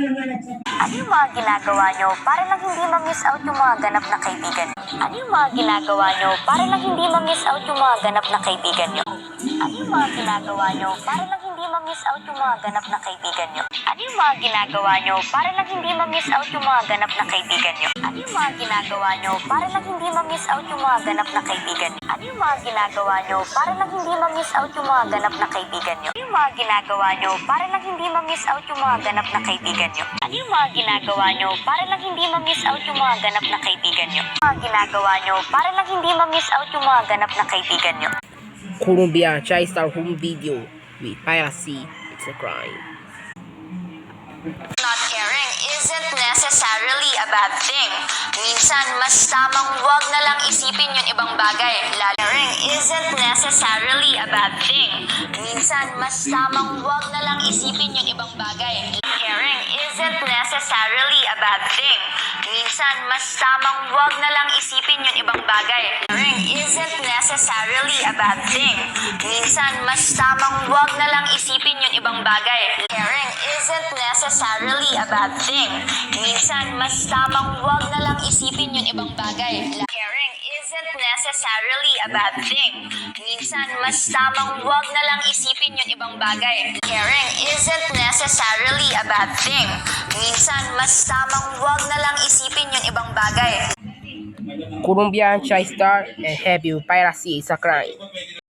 Ano yung mga ginagawa nyo para lang hindi ma-miss out yung mga ganap na kaibigan nyo? Ano yung mga ginagawa nyo para lang hindi ma-miss out yung mga ganap na kaibigan nyo? Ano yung mga ginagawa nyo para lang hindi ma-miss out yung mga ganap na kaibigan nyo? Ano yung mga ginagawa nyo para lang hindi ma-miss out yung mga ganap na kaibigan nyo? Ano yung mga ginagawa nyo para lang hindi ma-miss out yung mga ganap na kaibigan nyo? Ano yung mga ginagawa nyo para lang hindi ma-miss out yung mga ganap na kaibigan nyo? Ano yung mga ginagawa nyo para lang hindi ma-miss out yung mga ganap na kaibigan nyo? Ano yung mga ginagawa nyo para lang hindi ma-miss out yung mga ganap na kaibigan nyo? Mga ginagawa nyo para lang hindi ma-miss out yung mga ganap na kaibigan nyo? Colombia TriStar home video with piracy. It's a crime. Not caring isn't necessarily a bad thing. Minsan, mas tamang wag na lang isipin yung ibang bagay. Caring isn't necessarily a bad thing. Minsan, mas tamang wag na lang isipin yung ibang bagay. Caring isn't necessarily a bad thing. Minsan, mas tamang wag na lang isipin yung ibang bagay. Caring isn't necessarily a bad thing. Minsan, mas tamang wag na lang isipin yung ibang bagay. Caring isn't necessarily a bad thing. Minsan, mas tamang wag na lang isipin yung ibang bagay. Caring isn't necessarily a bad thing. Minsan, mas tamang wag na lang isipin yung ibang bagay. Caring isn't necessarily a bad thing. Minsan, mas tamang wag na lang isipin yung ibang bagay. Colombian TriStar and heavy piracy is a crime.